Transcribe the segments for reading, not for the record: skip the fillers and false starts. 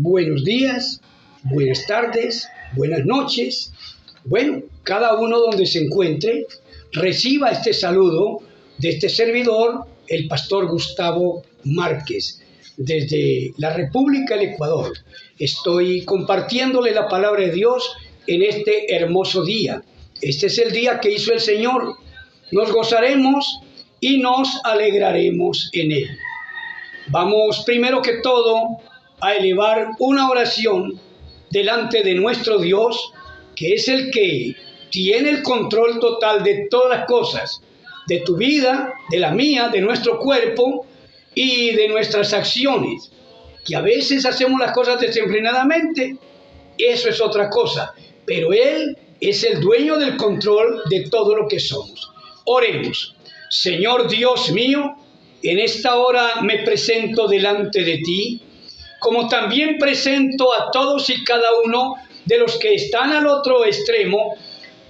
buenos días, buenas tardes, buenas noches. Bueno, cada uno donde se encuentre, reciba este saludo de este servidor, el pastor Gustavo Márquez, desde la República del Ecuador. Estoy compartiéndole la palabra de Dios en este hermoso día. Este es el día que hizo el Señor. Nos gozaremos y nos alegraremos en él. Vamos primero que todo a elevar una oración delante de nuestro Dios, que es el que tiene el control total de todas las cosas, de tu vida, de la mía, de nuestro cuerpo y de nuestras acciones. Que a veces hacemos las cosas desenfrenadamente, eso es otra cosa, pero Él es el dueño del control de todo lo que somos. Oremos. Señor Dios mío, en esta hora me presento delante de ti, como también presento a todos y cada uno de los que están al otro extremo,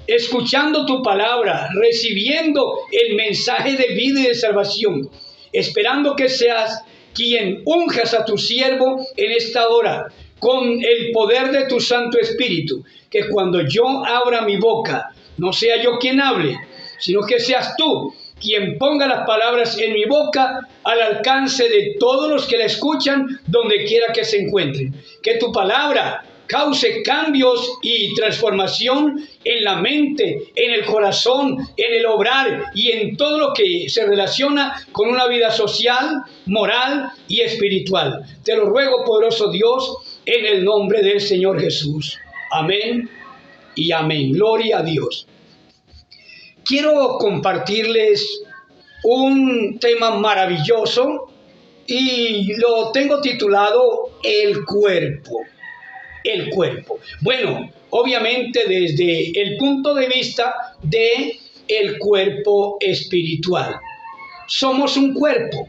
escuchando tu palabra, recibiendo el mensaje de vida y de salvación, esperando que seas quien unjas a tu siervo en esta hora, con el poder de tu Santo Espíritu, que cuando yo abra mi boca, no sea yo quien hable, sino que seas tú quien ponga las palabras en mi boca al alcance de todos los que la escuchan, donde quiera que se encuentren. Que tu palabra cause cambios y transformación en la mente, en el corazón, en el obrar y en todo lo que se relaciona con una vida social, moral y espiritual. Te lo ruego, poderoso Dios, en el nombre del Señor Jesús. Amén y amén. Gloria a Dios. Quiero compartirles un tema maravilloso y lo tengo titulado El cuerpo. El cuerpo. Bueno, obviamente desde el punto de vista de el cuerpo espiritual. Somos un cuerpo.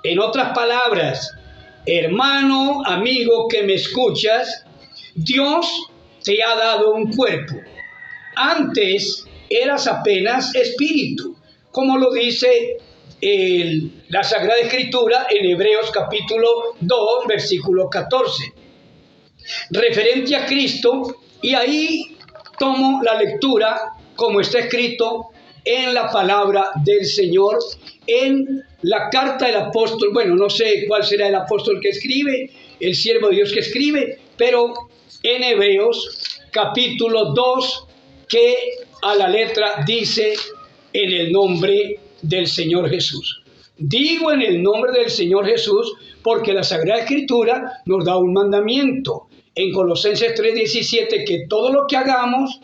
En otras palabras, hermano, amigo que me escuchas, Dios te ha dado un cuerpo. Antes eras apenas espíritu, como lo dice la Sagrada Escritura en Hebreos capítulo 2, versículo 14, referente a Cristo, y ahí tomo la lectura como está escrito en la palabra del Señor, en la carta del apóstol, bueno, no sé cuál será el apóstol que escribe, el siervo de Dios que escribe, pero en Hebreos capítulo 2, que a la letra dice en el nombre del Señor Jesús. Digo en el nombre del Señor Jesús porque la Sagrada Escritura nos da un mandamiento en Colosenses 3:17, que todo lo que hagamos,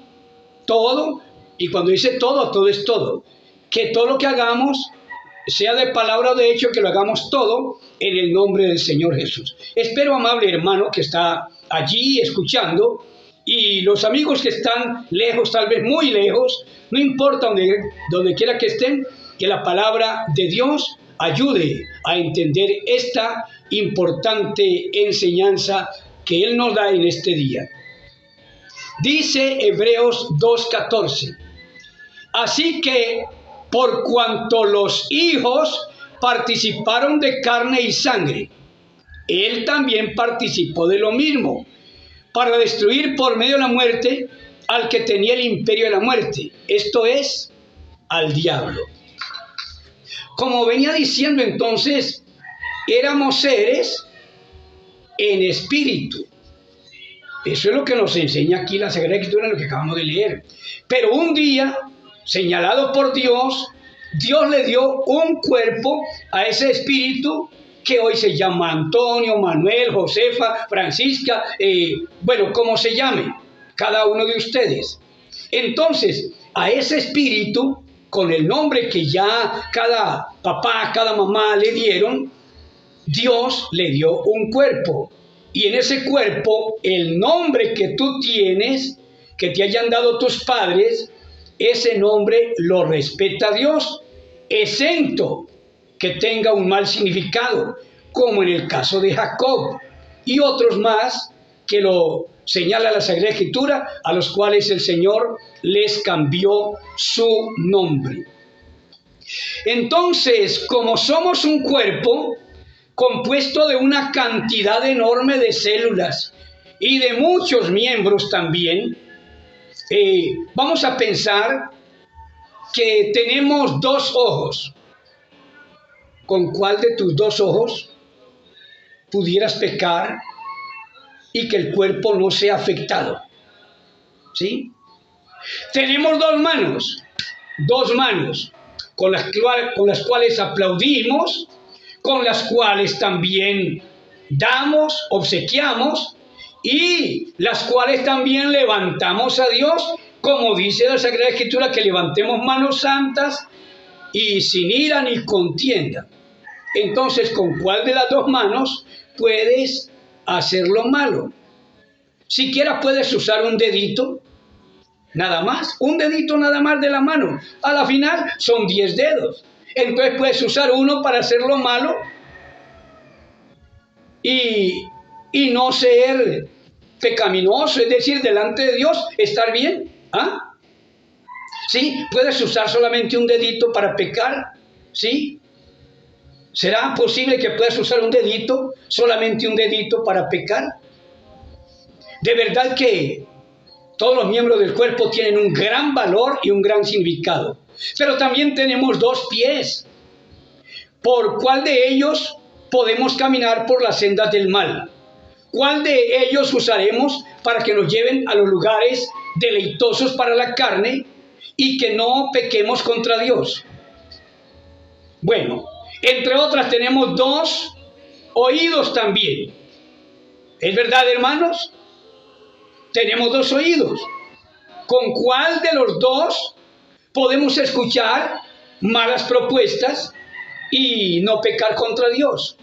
todo, y cuando dice todo, todo es todo, que todo lo que hagamos, sea de palabra o de hecho, que lo hagamos todo en el nombre del Señor Jesús. Espero, amable hermano que está allí escuchando, y los amigos que están lejos, tal vez muy lejos, no importa donde quiera que estén, que la palabra de Dios ayude a entender esta importante enseñanza que Él nos da en este día. Dice Hebreos 2:14, así que por cuanto los hijos participaron de carne y sangre, Él también participó de lo mismo, para destruir por medio de la muerte al que tenía el imperio de la muerte, esto es, al diablo. Como venía diciendo entonces, éramos seres en espíritu. Eso es lo que nos enseña aquí la Sagrada Escritura, lo que acabamos de leer. Pero un día, señalado por Dios, Dios le dio un cuerpo a ese espíritu que hoy se llama Antonio, Manuel, Josefa, Francisca, bueno, como se llame, cada uno de ustedes. Entonces, a ese espíritu, con el nombre que ya cada papá, cada mamá le dieron, Dios le dio un cuerpo. Y en ese cuerpo, el nombre que tú tienes, que te hayan dado tus padres, ese nombre lo respeta Dios, exento que tenga un mal significado, como en el caso de Jacob y otros más que lo señala la Sagrada Escritura, a los cuales el Señor les cambió su nombre. Entonces, como somos un cuerpo, compuesto de una cantidad enorme de células y de muchos miembros también, vamos a pensar que tenemos dos ojos. ¿Con cuál de tus dos ojos pudieras pecar y que el cuerpo no sea afectado? ¿Sí? Tenemos dos manos con las cuales aplaudimos, con las cuales también damos, obsequiamos, y las cuales también levantamos a Dios, como dice la Sagrada Escritura, que levantemos manos santas y sin ira ni contienda. Entonces, ¿con cuál de las dos manos puedes hacer lo malo? Siquiera puedes usar un dedito, nada más, un dedito nada más de la mano. A la final son 10 dedos. Entonces puedes usar uno para hacer lo malo y no ser pecaminoso, es decir, delante de Dios, estar bien. ¿Ah? ¿Sí? ¿Puedes usar solamente un dedito para pecar? ¿Sí? ¿Será posible que puedas usar un dedito, solamente un dedito para pecar? De verdad que todos los miembros del cuerpo tienen un gran valor y un gran significado. Pero también tenemos dos pies. ¿Por cuál de ellos podemos caminar por las sendas del mal? ¿Cuál de ellos usaremos para que nos lleven a los lugares deleitosos para la carne y que no pequemos contra Dios? Bueno, entre otras tenemos dos oídos también. ¿Es verdad, hermanos? Tenemos dos oídos. ¿Con cuál de los dos podemos escuchar malas propuestas y no pecar contra Dios?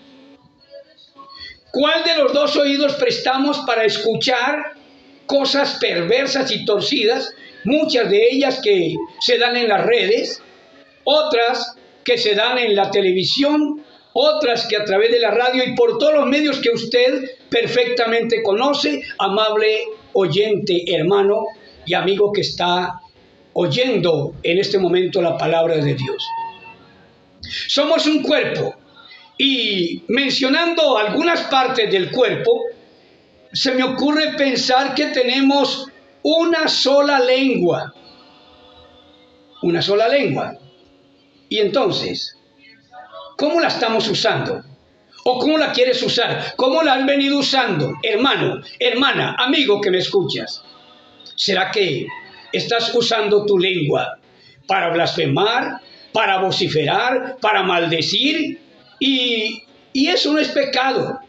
¿Cuál de los dos oídos prestamos para escuchar cosas perversas y torcidas? Muchas de ellas que se dan en las redes, otras que se dan en la televisión, otras que a través de la radio y por todos los medios que usted perfectamente conoce, amable oyente, hermano y amigo que está oyendo en este momento la palabra de Dios. Somos un cuerpo y mencionando algunas partes del cuerpo, se me ocurre pensar que tenemos una sola lengua. Una sola lengua. Y entonces, ¿cómo la estamos usando? ¿O cómo la quieres usar? ¿Cómo la has venido usando? Hermano, hermana, amigo que me escuchas. ¿Será que estás usando tu lengua para blasfemar, para vociferar, para maldecir? Y eso no es pecado.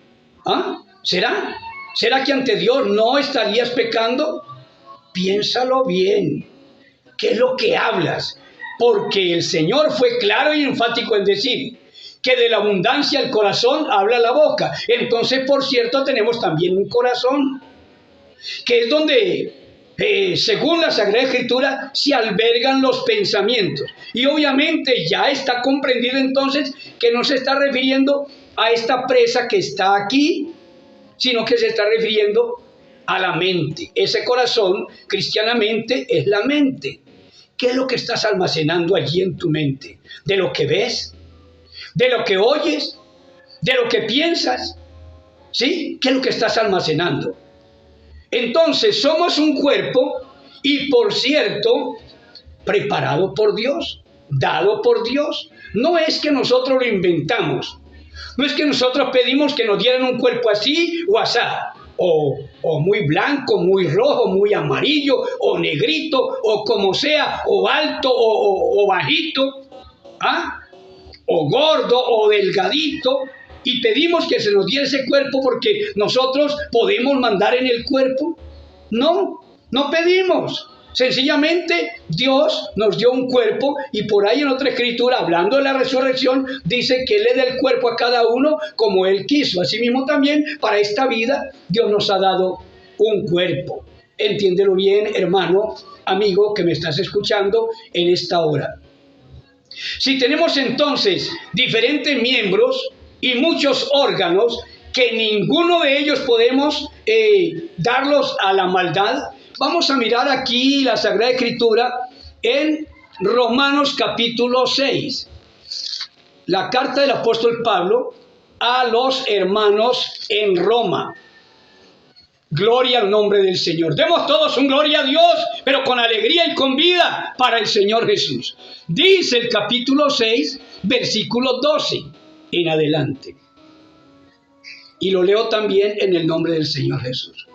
¿Ah? ¿Será? ¿Será que ante Dios no estarías pecando? Piénsalo bien. ¿Qué es lo que hablas? Porque el Señor fue claro y enfático en decir que de la abundancia del corazón habla la boca. Entonces, por cierto, tenemos también un corazón, que es donde, según la Sagrada Escritura, se albergan los pensamientos. Y obviamente ya está comprendido entonces que no se está refiriendo a esta presa que está aquí, sino que se está refiriendo a la mente. Ese corazón, cristianamente, es la mente. ¿Qué es lo que estás almacenando allí en tu mente? ¿De lo que ves? ¿De lo que oyes? ¿De lo que piensas? ¿Sí? ¿Qué es lo que estás almacenando? Entonces, somos un cuerpo y, por cierto, preparado por Dios, dado por Dios. No es que nosotros lo inventamos. No es que nosotros pedimos que nos dieran un cuerpo así o asá. O muy blanco, muy rojo, muy amarillo, o negrito, o como sea, o alto, o bajito, ¿ah? O gordo, o delgadito, y pedimos que se nos diera ese cuerpo porque nosotros podemos mandar en el cuerpo. No, no pedimos. Sencillamente Dios nos dio un cuerpo y por ahí en otra escritura, hablando de la resurrección, dice que Él le da el cuerpo a cada uno como Él quiso. Asimismo también para esta vida Dios nos ha dado un cuerpo. Entiéndelo bien, hermano, amigo que me estás escuchando en esta hora. Si tenemos entonces diferentes miembros y muchos órganos que ninguno de ellos podemos darlos a la maldad, vamos a mirar aquí la Sagrada Escritura en Romanos capítulo 6. La carta del apóstol Pablo a los hermanos en Roma. Gloria al nombre del Señor. Demos todos un gloria a Dios, pero con alegría y con vida para el Señor Jesús. Dice el capítulo 6, versículo 12 en adelante. Y lo leo también en el nombre del Señor Jesús.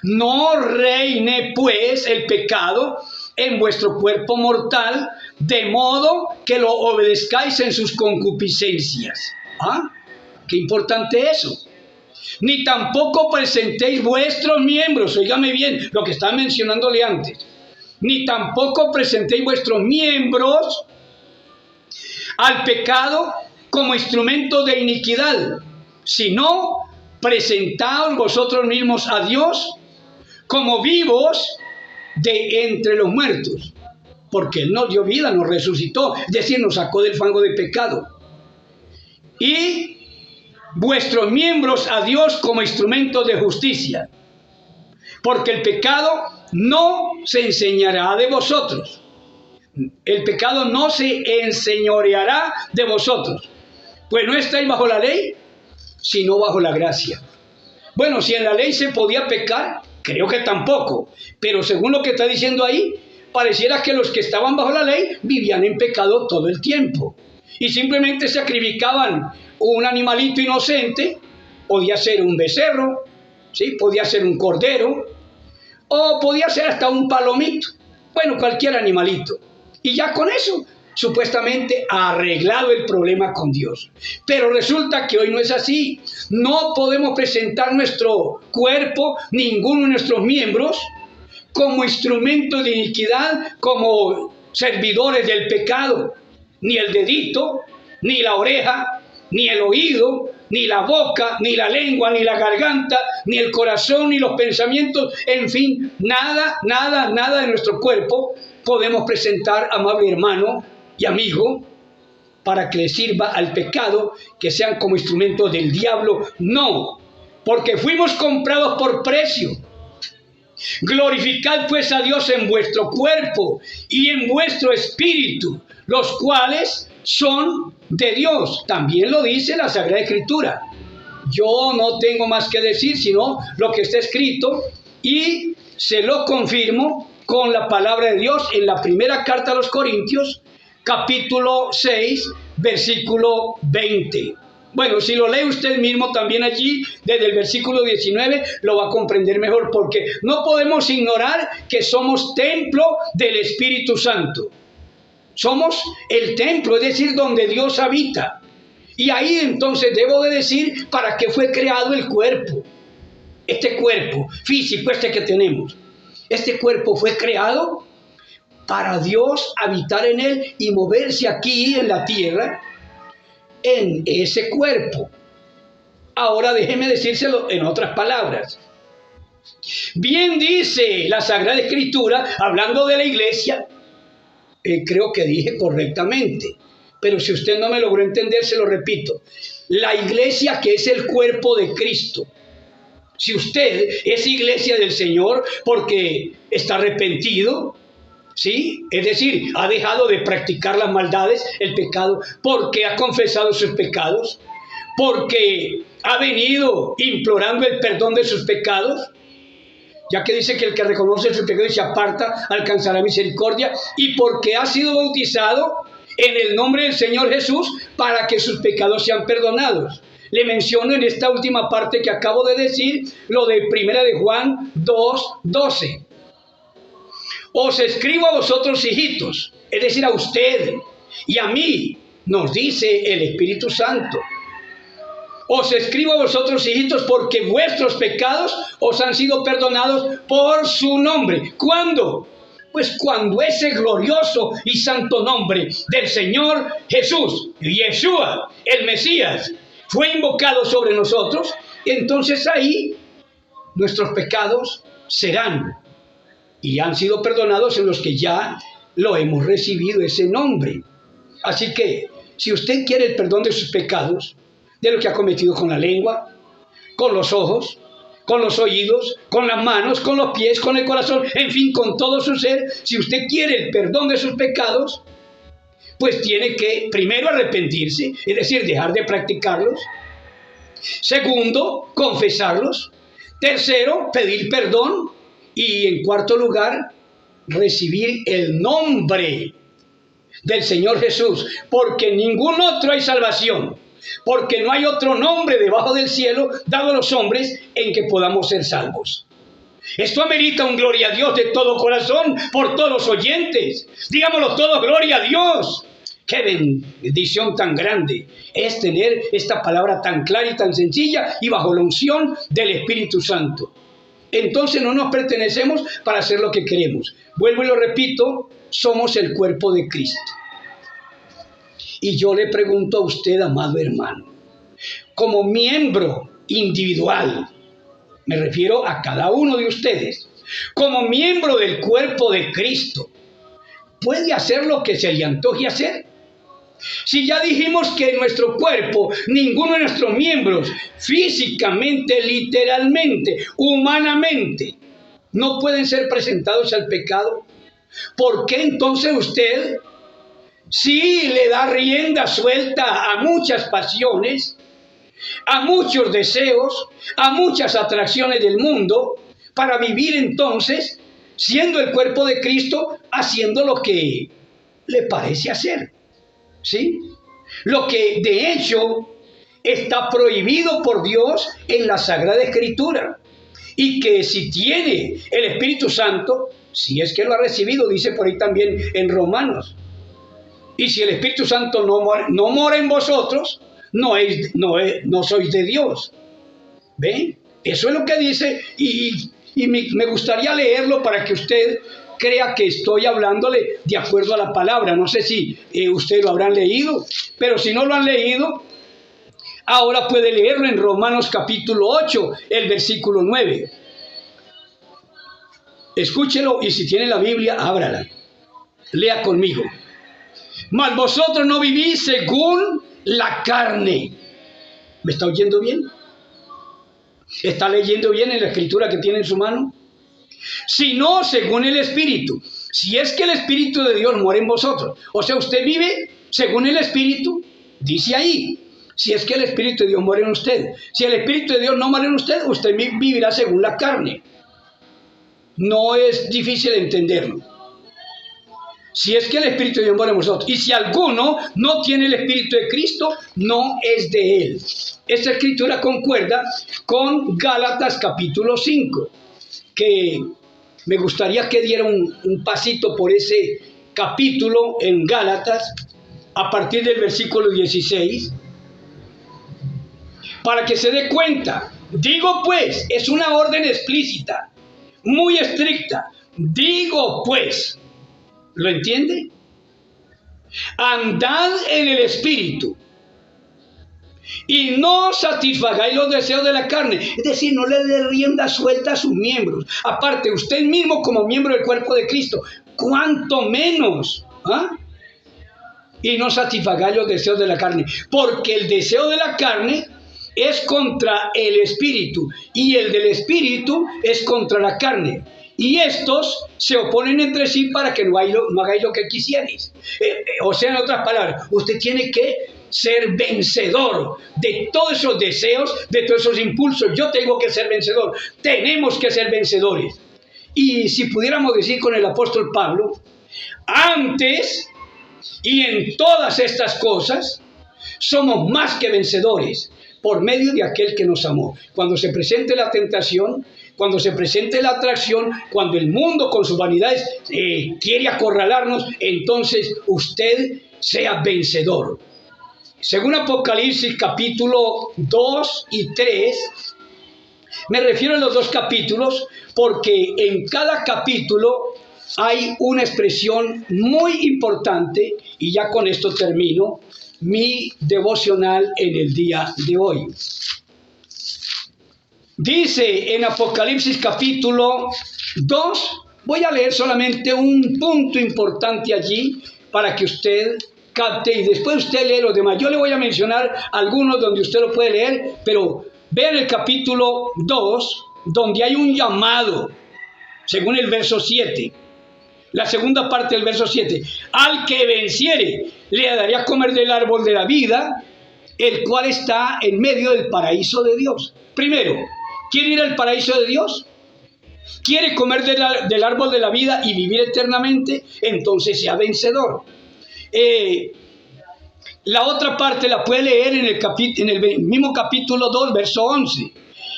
No reine pues el pecado en vuestro cuerpo mortal, de modo que lo obedezcáis en sus concupiscencias. ¿Ah? Qué importante eso. Ni tampoco presentéis vuestros miembros, óigame bien lo que estaba mencionándole antes, ni tampoco presentéis vuestros miembros al pecado como instrumento de iniquidad, sino presentaos vosotros mismos a Dios como vivos de entre los muertos, porque Él nos dio vida, nos resucitó, es decir, nos sacó del fango de pecado. Y vuestros miembros a Dios como instrumentos de justicia, porque el pecado no se enseñará de vosotros. El pecado no se enseñoreará de vosotros, pues no estáis bajo la ley, sino bajo la gracia. Bueno, si en la ley se podía pecar, creo que tampoco, pero según lo que está diciendo ahí, pareciera que los que estaban bajo la ley vivían en pecado todo el tiempo y simplemente sacrificaban un animalito inocente, podía ser un becerro, ¿sí? Podía ser un cordero, o podía ser hasta un palomito, bueno, cualquier animalito, y ya con eso supuestamente ha arreglado el problema con Dios. Pero resulta que hoy no es así. No podemos presentar nuestro cuerpo, ninguno de nuestros miembros, como instrumento de iniquidad, como servidores del pecado. Ni el dedito, ni la oreja, ni el oído, ni la boca, ni la lengua, ni la garganta, ni el corazón, ni los pensamientos, en fin, nada de nuestro cuerpo podemos presentar, amable hermano y amigo, para que le sirva al pecado, que sean como instrumentos del diablo. No, porque fuimos comprados por precio. Glorificad pues a Dios en vuestro cuerpo y en vuestro espíritu, los cuales son de Dios. También lo dice la Sagrada Escritura. Yo no tengo más que decir sino lo que está escrito, y se lo confirmo con la palabra de Dios en la primera carta a los Corintios, capítulo 6, versículo 20. Bueno, si lo lee usted mismo también allí, desde el versículo 19, lo va a comprender mejor, porque no podemos ignorar que somos templo del Espíritu Santo. Somos el templo, es decir, donde Dios habita. Y ahí entonces debo de decir para qué fue creado el cuerpo. Este cuerpo físico, que tenemos. Este cuerpo fue creado para Dios habitar en él y moverse aquí en la tierra, en ese cuerpo. Ahora déjeme decírselo en otras palabras. Bien dice la Sagrada Escritura, hablando de la iglesia, creo que dije correctamente, pero si usted no me logró entender, se lo repito. La iglesia, que es el cuerpo de Cristo. Si usted es iglesia del Señor porque está arrepentido, ¿sí? Es decir, ha dejado de practicar las maldades, el pecado, porque ha confesado sus pecados, porque ha venido implorando el perdón de sus pecados, ya que dice que el que reconoce su pecado y se aparta alcanzará misericordia, y porque ha sido bautizado en el nombre del Señor Jesús para que sus pecados sean perdonados. Le menciono en esta última parte que acabo de decir, lo de 1 de Juan 2:12. Os escribo a vosotros, hijitos, es decir, a usted y a mí, nos dice el Espíritu Santo. Os escribo a vosotros, hijitos, porque vuestros pecados os han sido perdonados por su nombre. ¿Cuándo? Pues cuando ese glorioso y santo nombre del Señor Jesús, Yeshua, el Mesías, fue invocado sobre nosotros, entonces ahí nuestros pecados serán y han sido perdonados en los que ya lo hemos recibido ese nombre. Así que, si usted quiere el perdón de sus pecados, de lo que ha cometido con la lengua, con los ojos, con los oídos, con las manos, con los pies, con el corazón, en fin, con todo su ser, si usted quiere el perdón de sus pecados, pues tiene que primero arrepentirse, es decir, dejar de practicarlos, Segundo, confesarlos. Tercero, pedir perdón. Y en cuarto lugar, recibir el nombre del Señor Jesús, porque en ningún otro hay salvación, porque no hay otro nombre debajo del cielo dado a los hombres en que podamos ser salvos. Esto amerita un gloria a Dios de todo corazón por todos los oyentes. Digámoslo todos, gloria a Dios. Qué bendición tan grande es tener esta palabra tan clara y tan sencilla y bajo la unción del Espíritu Santo. Entonces no nos pertenecemos para hacer lo que queremos. Vuelvo y lo repito, somos el cuerpo de Cristo. Y yo le pregunto a usted, amado hermano, como miembro individual, me refiero a cada uno de ustedes, como miembro del cuerpo de Cristo, ¿puede hacer lo que se le antoje hacer? Si ya dijimos que en nuestro cuerpo, ninguno de nuestros miembros, físicamente, literalmente, humanamente, no pueden ser presentados al pecado, ¿por qué entonces usted, si le da rienda suelta a muchas pasiones, a muchos deseos, a muchas atracciones del mundo, para vivir entonces, siendo el cuerpo de Cristo, haciendo lo que le parece hacer? ¿Sí? Lo que de hecho está prohibido por Dios en la Sagrada Escritura, y que si tiene el Espíritu Santo, si es que lo ha recibido, dice por ahí también en Romanos, y si el Espíritu Santo no mora en vosotros, no sois de Dios. ¿Ven? Eso es lo que dice, y me gustaría leerlo para que usted crea que estoy hablándole de acuerdo a la palabra. No sé si ustedes lo habrán leído, pero si no lo han leído, ahora puede leerlo en Romanos capítulo 8, el versículo 9. Escúchelo y si tiene la Biblia, ábrala. Lea conmigo. Mas vosotros no vivís según la carne. ¿Me está oyendo bien? ¿Está leyendo bien en la escritura que tiene en su mano? Sino según el Espíritu. Si es que el Espíritu de Dios mora en vosotros. O sea, usted vive según el Espíritu, dice ahí. Si es que el Espíritu de Dios mora en usted. Si el Espíritu de Dios no mora en usted, usted vivirá según la carne. No es difícil entenderlo. Si es que el Espíritu de Dios mora en vosotros. Y si alguno no tiene el Espíritu de Cristo, no es de él. Esta escritura concuerda con Gálatas capítulo 5. Que me gustaría que diera un pasito por ese capítulo en Gálatas, a partir del versículo 16, para que se dé cuenta. Digo pues, es una orden explícita, muy estricta. Digo pues, ¿lo entiende? Andad en el Espíritu y no satisfagáis los deseos de la carne. Es decir, no le dé rienda suelta a sus miembros. Aparte, usted mismo como miembro del cuerpo de Cristo, cuánto menos, y no satisfagáis los deseos de la carne, porque el deseo de la carne es contra el Espíritu, y el del Espíritu es contra la carne. Y estos se oponen entre sí para que no hagáis lo que quisierais. O sea, en otras palabras, usted tiene que ser vencedor de todos esos deseos, de todos esos impulsos. Yo tengo que ser vencedor. Tenemos que ser vencedores. Y si pudiéramos decir con el apóstol Pablo, antes y en todas estas cosas, somos más que vencedores por medio de aquel que nos amó. Cuando se presente la tentación, cuando se presente la atracción, cuando el mundo con sus vanidades quiere acorralarnos, entonces usted sea vencedor. Según Apocalipsis capítulo 2 y 3, me refiero a los dos capítulos porque en cada capítulo hay una expresión muy importante, y ya con esto termino mi devocional en el día de hoy. Dice en Apocalipsis capítulo 2, voy a leer solamente un punto importante allí para que usted capte y después usted lee los demás. Yo le voy a mencionar algunos donde usted lo puede leer, pero vean el capítulo 2, donde hay un llamado, según el verso 7. La segunda parte del verso 7. Al que venciere, le daré a comer del árbol de la vida, el cual está en medio del paraíso de Dios. Primero, ¿quiere ir al paraíso de Dios? ¿Quiere comer del árbol de la vida y vivir eternamente? Entonces sea vencedor. La otra parte la puede leer en el mismo capítulo 2, verso 11.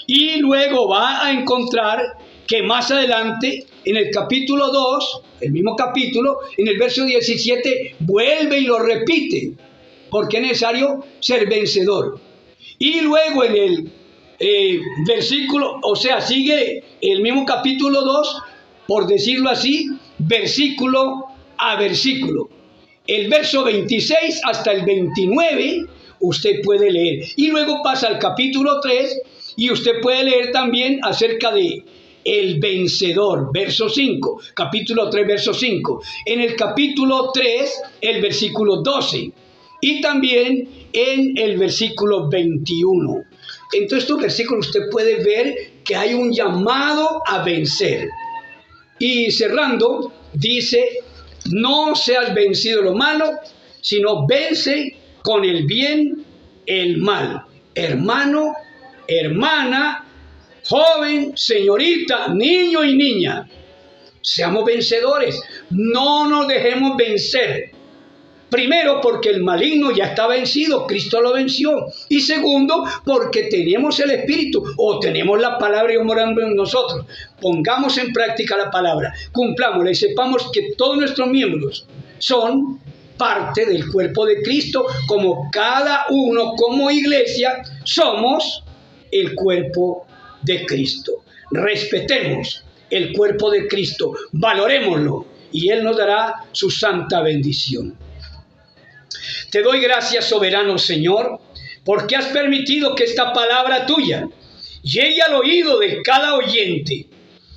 Y luego va a encontrar que más adelante, en el capítulo 2, el mismo capítulo, en el verso 17, vuelve y lo repite, porque es necesario ser vencedor. Y luego en el versículo, o sea, sigue el mismo capítulo 2, por decirlo así, versículo a versículo. El verso 26 hasta el 29 usted puede leer. Y luego pasa al capítulo 3 y usted puede leer también acerca de el vencedor, verso 5, capítulo 3, verso 5. En el capítulo 3, el versículo 12. Y también en el versículo 21. Entonces, estos versículos usted puede ver que hay un llamado a vencer. Y cerrando, dice: no seas vencido lo malo, sino vence con el bien el mal. Hermano, hermana, joven, señorita, niño y niña, seamos vencedores. No nos dejemos vencer. Primero, porque el maligno ya está vencido, Cristo lo venció. Y segundo, porque tenemos el Espíritu, o tenemos la palabra y morando en nosotros. Pongamos en práctica la palabra, cumplámosla y sepamos que todos nuestros miembros son parte del cuerpo de Cristo, como cada uno, como iglesia, somos el cuerpo de Cristo. Respetemos el cuerpo de Cristo, valorémoslo, y Él nos dará su santa bendición. Te doy gracias, soberano Señor, porque has permitido que esta palabra tuya llegue al oído de cada oyente.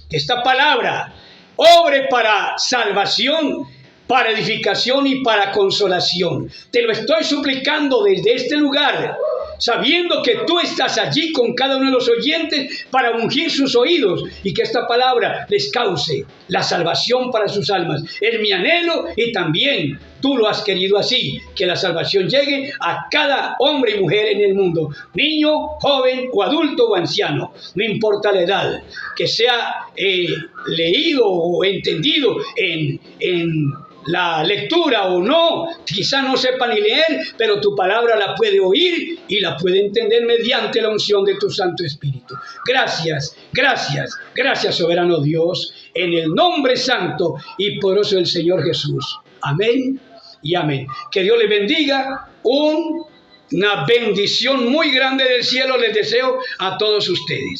Que esta palabra obre para salvación, para edificación y para consolación. Te lo estoy suplicando desde este lugar, sabiendo que tú estás allí con cada uno de los oyentes para ungir sus oídos y que esta palabra les cause la salvación para sus almas. Es mi anhelo y también tú lo has querido así, que la salvación llegue a cada hombre y mujer en el mundo, niño, joven o adulto o anciano, no importa la edad, que sea leído o entendido en la lectura o no, quizá no sepa ni leer, pero tu palabra la puede oír y la puede entender mediante la unción de tu Santo Espíritu. Gracias, gracias, gracias, soberano Dios, en el nombre santo y poderoso del Señor Jesús. Amén y amén. Que Dios les bendiga. Una bendición muy grande del cielo les deseo a todos ustedes.